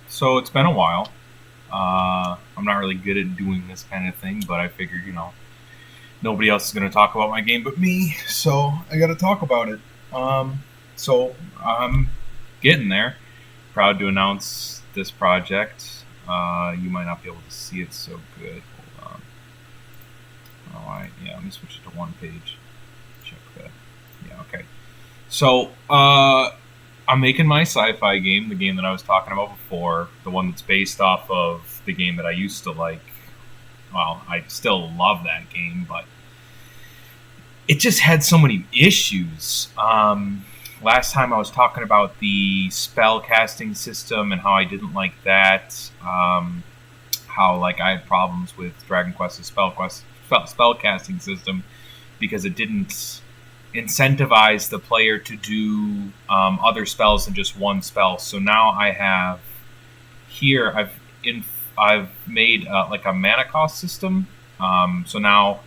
So it's been a while. I'm not really good at doing this kind of thing, but I figured, nobody else is going to talk about my game but me, so I got to talk about it. So I'm getting there. Proud to announce this project. You might not be able to see it so good. Hold on. Let me switch it to one page. Check that. Yeah, okay. So, I'm making my sci-fi game, the game that I was talking about before, the one that's based off of the game that I used to like. Well, I still love that game, but it just had so many issues. Last time I was talking about the spell casting system and how I didn't like that. How like I had problems with Dragon Quest's spell casting system because it didn't incentivize the player to do other spells than just one spell. So now I have here I've made like a mana cost system. So now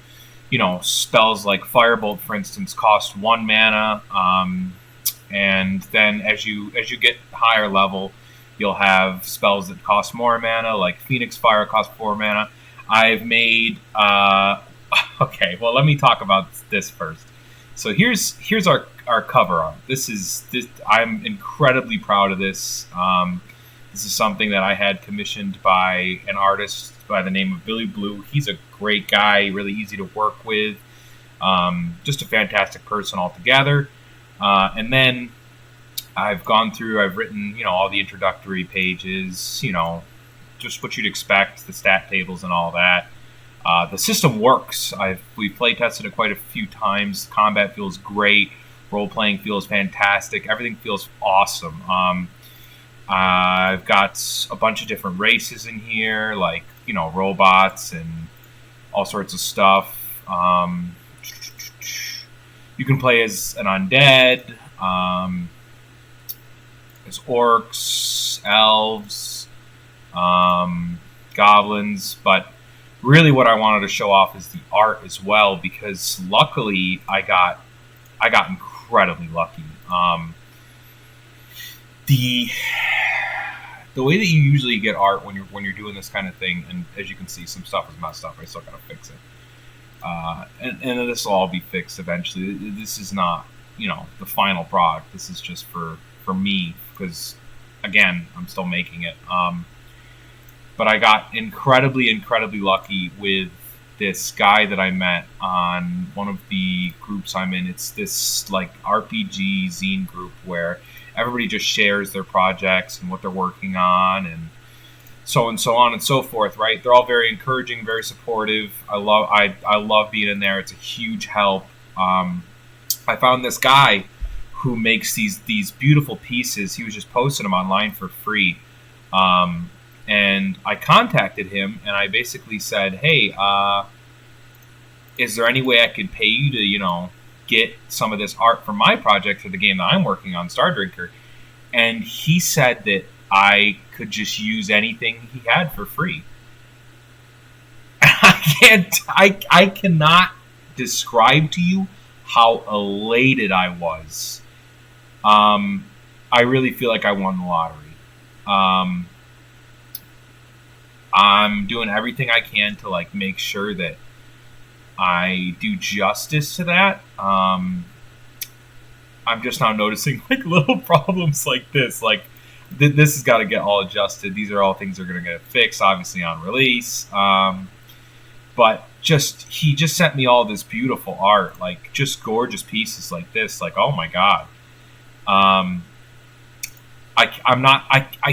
spells like Firebolt, for instance, cost 1 mana, and then as you get higher level, you'll have spells that cost more mana, like Phoenix Fire costs 4 mana. I've made okay. Well, let me talk about this first. So here's our cover art. This. I'm incredibly proud of this. This is something that I had commissioned by an artist by the name of Billy Blue. He's a great guy, really easy to work with, just a fantastic person altogether. And then I've written, all the introductory pages, just what you'd expect, the stat tables and all that. The system works. We play tested it quite a few times. Combat feels great. Role playing feels fantastic. Everything feels awesome. I've got a bunch of different races in here, like robots and all sorts of stuff. You can play as an undead, as orcs, elves, goblins, but really what I wanted to show off is the art as well, because luckily I got incredibly lucky. The way that you usually get art when you're doing this kind of thing, and as you can see, some stuff is messed up. I still gotta fix it, and this will all be fixed eventually. This is not the final product. This is just for me, because again, I'm still making it. But I got incredibly lucky with this guy that I met on one of the groups I'm in. It's this like RPG zine group where everybody just shares their projects and what they're working on and so on and so forth, right? They're all very encouraging, very supportive. I love being in there. It's a huge help. I found this guy who makes these beautiful pieces. He was just posting them online for free. And I contacted him and I basically said, hey, is there any way I could pay you to, get some of this art from my project for the game that I'm working on, Star Drinker? And he said that I could just use anything he had for free. I cannot describe to you how elated I was. I really feel like I won the lottery. I'm doing everything I can to make sure that I do justice to that. I'm just now noticing little problems like this. This has got to get all adjusted. These are all things that are going to get fixed, obviously on release. But he just sent me all this beautiful art, just gorgeous pieces like this. Oh my god. I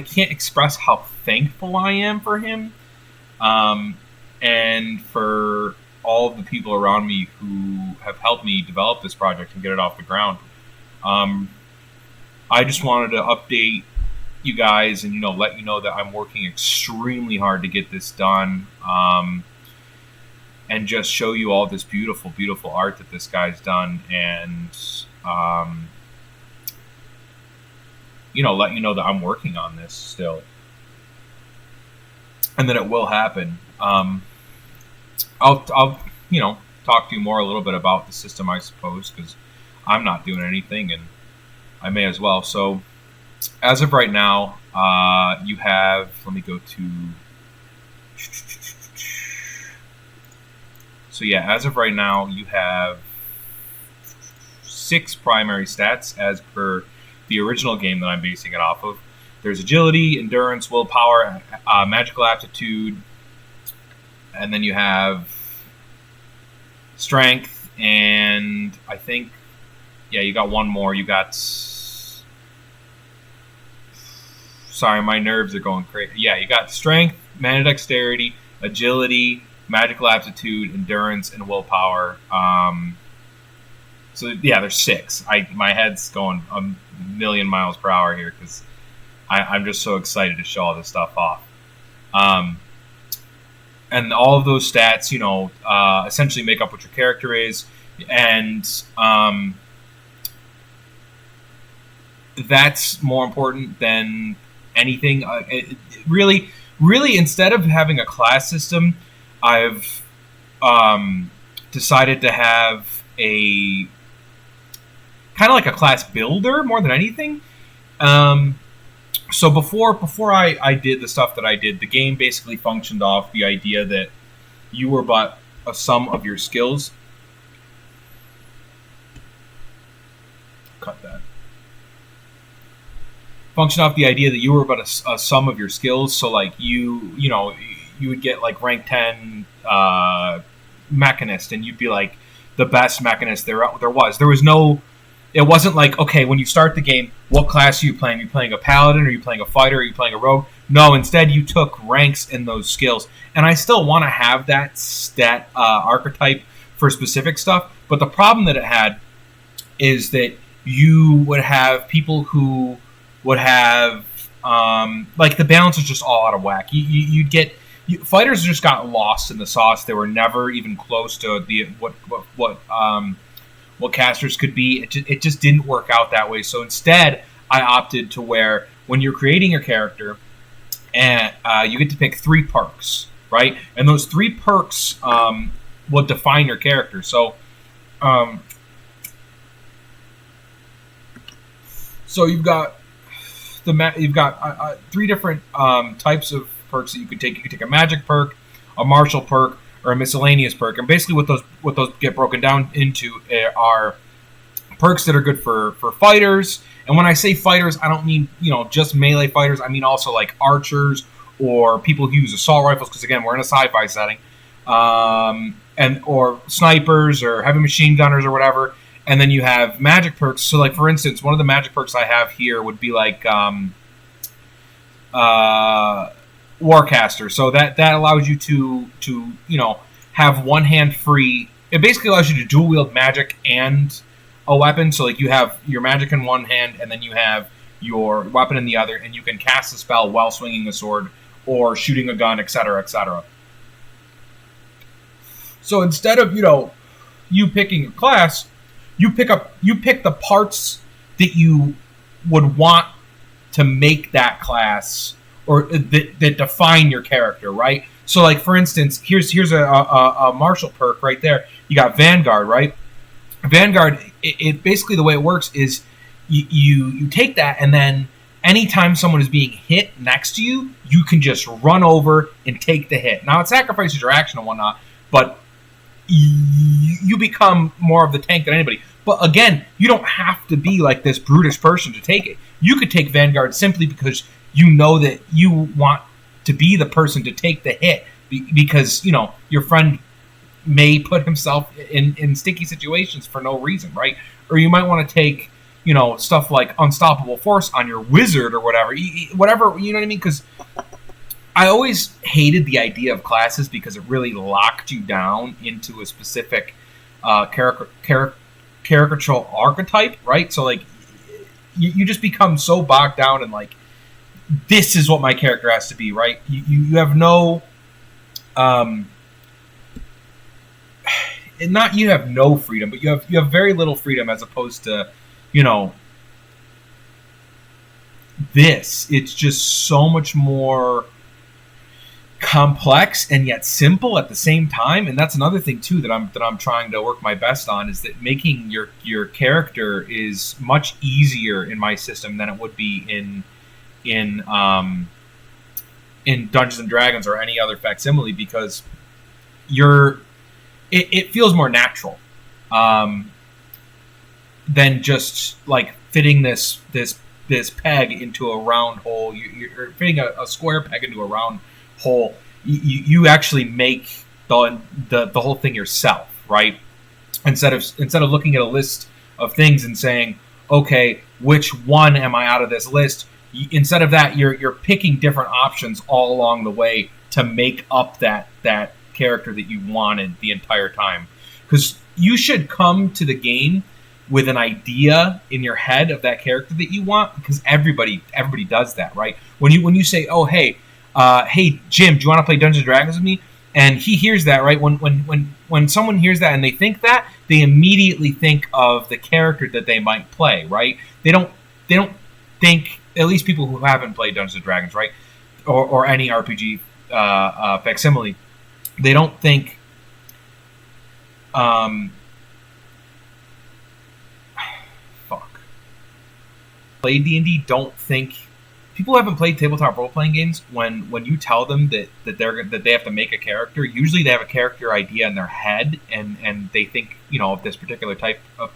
can't express how thankful I am for him, and for all of the people around me who have helped me develop this project and get it off the ground. I just wanted to update you guys and let you know that I'm working extremely hard to get this done, and just show you all this beautiful art that this guy's done, and let you know that I'm working on this still, and that it will happen. I'll talk to you more a little bit about the system, I suppose, because I'm not doing anything, and I may as well. So as of right now, you have. Let me go to. So yeah, as of right now, you have 6 primary stats as per the original game that I'm basing it off of. There's agility, endurance, willpower, magical aptitude, and then you have strength, and I think, yeah, you got one more. You got. Sorry, my nerves are going crazy. Yeah, you got strength, mana dexterity, agility, magical aptitude, endurance, and willpower. So yeah, there's 6. My head's going a million miles per hour here because I'm just so excited to show all this stuff off. And all of those stats, essentially make up what your character is, and that's more important than anything. Really, instead of having a class system, I've decided to have a kind of like a class builder more than anything. So before I did the stuff that I did, the game basically functioned off the idea that you were but a sum of your skills. Cut that. Functioned off the idea that you were but a sum of your skills. So like you would get like rank 10 mechanist, and you'd be like the best mechanist there was. There was no. It wasn't like, okay, when you start the game, what class are you playing? Are you playing a paladin? Are you playing a fighter? Are you playing a rogue? No, instead you took ranks in those skills. And I still want to have that stat archetype for specific stuff. But the problem that it had is that you would have people who would have, like the balance was just all out of whack. You'd get... fighters just got lost in the sauce. They were never even close to what casters could be. It just didn't work out that way. So instead, I opted to where when you're creating your character, and you get to pick 3 perks, right? And those 3 perks will define your character. So, you've got 3 different types of perks that you could take. You could take a magic perk, a martial perk, or a miscellaneous perk. And basically what those get broken down into are perks that are good for fighters. And when I say fighters, I don't mean, just melee fighters. I mean also like archers or people who use assault rifles, because again, we're in a sci-fi setting. Or snipers or heavy machine gunners or whatever. And then you have magic perks. So like for instance, one of the magic perks I have here would be like Warcaster. So that allows you to have one hand free. It basically allows you to dual wield magic and a weapon. So like you have your magic in one hand and then you have your weapon in the other, and you can cast a spell while swinging a sword or shooting a gun, etc., etc. So instead of you picking a class, you pick the parts that you would want to make that class, or that define your character, right? So, like for instance, here's a martial perk right there. You got Vanguard, right? Vanguard, it basically the way it works is you take that, and then anytime someone is being hit next to you, you can just run over and take the hit. Now it sacrifices your action and whatnot, but you become more of the tank than anybody. But again, you don't have to be like this brutish person to take it. You could take Vanguard simply because you know that you want to be the person to take the hit, because your friend may put himself in sticky situations for no reason, right? Or you might want to take stuff like Unstoppable Force on your wizard or whatever, you know what I mean? Because I always hated the idea of classes because it really locked you down into a specific caricatural archetype, right? So like you just become so bogged down in like, this is what my character has to be, right? You have no not you have no freedom, but you have very little freedom as opposed to this. It's just so much more. complex and yet simple at the same time. And that's another thing too that I'm trying to work my best on, is that making your character is much easier in my system than it would be in Dungeons and Dragons or any other facsimile, because it feels more natural than just like fitting this peg into a round hole. You're fitting a square peg into a round hole. You actually make the whole thing yourself, right? Instead of looking at a list of things and saying, okay, which one am I out of this list? Instead of that, you're picking different options all along the way to make up that character that you wanted the entire time. Because you should come to the game with an idea in your head of that character that you want, because everybody does that, right? When you say, oh, hey Jim, do you want to play Dungeons and Dragons with me? And he hears that, right? When someone hears that and they think that, they immediately think of the character that they might play, right? They don't think, at least people who haven't played Dungeons and Dragons, right, or any RPG facsimile, they don't think play D&D don't think, people who haven't played tabletop role-playing games, when you tell them that they have to make a character, usually they have a character idea in their head, and they think, of this particular type of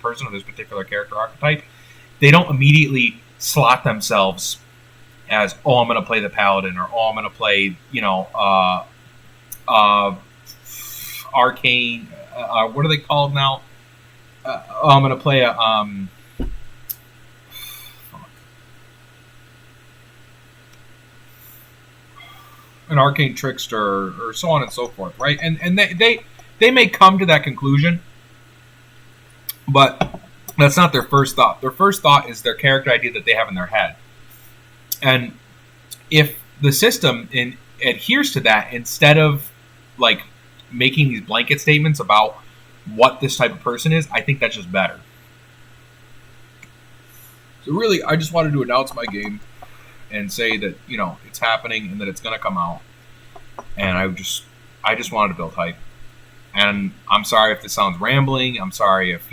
person, or this particular character archetype. They don't immediately slot themselves as, oh, I'm going to play the paladin, or oh, I'm going to play arcane. What are they called now? Oh, I'm going to play a an arcane trickster, or so on and so forth, right? And they may come to that conclusion, but that's not their first thought. Their first thought is their character idea that they have in their head. And if the system adheres to that, instead of like making these blanket statements about what this type of person is, I think that's just better. So really, I just wanted to announce my game and say that, it's happening and that it's going to come out. And I just wanted to build hype. And I'm sorry if this sounds rambling. I'm sorry if,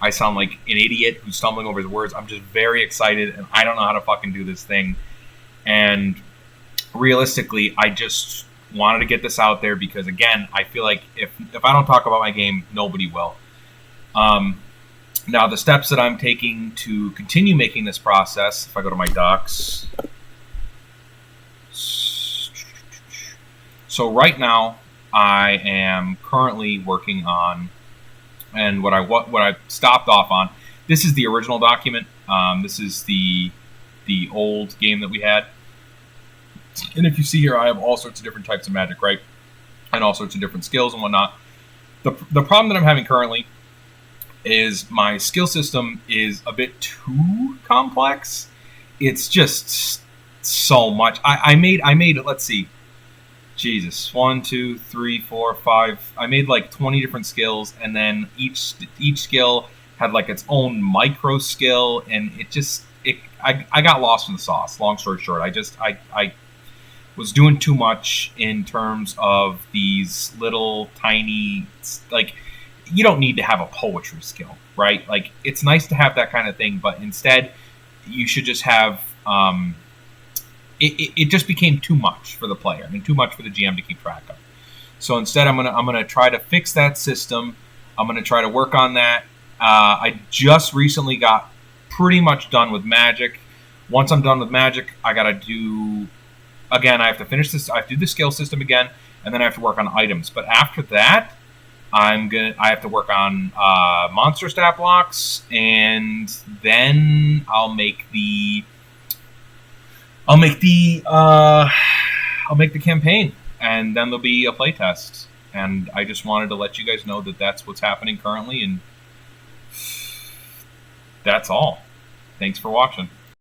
I sound like an idiot who's stumbling over his words. I'm just very excited, and I don't know how to fucking do this thing. And realistically, I just wanted to get this out there because, again, I feel like if I don't talk about my game, nobody will. Now, the steps that I'm taking to continue making this process, if I go to my docs. So right now, I am currently working on, and what I stopped off on, this is the original document. This is the old game that we had. And if you see here, I have all sorts of different types of magic, right? And all sorts of different skills and whatnot. The problem that I'm having currently is my skill system is a bit too complex. It's just so much. I made let's see, Jesus, 1, 2, 3, 4, 5. I made like 20 different skills, and then each skill had like its own micro skill, and I got lost in the sauce. Long story short, I was doing too much in terms of these little tiny, like, you don't need to have a poetry skill, right? Like, it's nice to have that kind of thing, but instead you should just have it just became too much for the player and too much for the GM to keep track of. So instead, I'm gonna try to fix that system. I'm gonna try to work on that. I just recently got pretty much done with magic. Once I'm done with magic, I gotta do, again, I have to finish this. I have to do the skill system again, and then I have to work on items. But after that, I have to work on monster stat blocks, and then I'll make the campaign, and then there'll be a playtest. And I just wanted to let you guys know that that's what's happening currently, and that's all. Thanks for watching.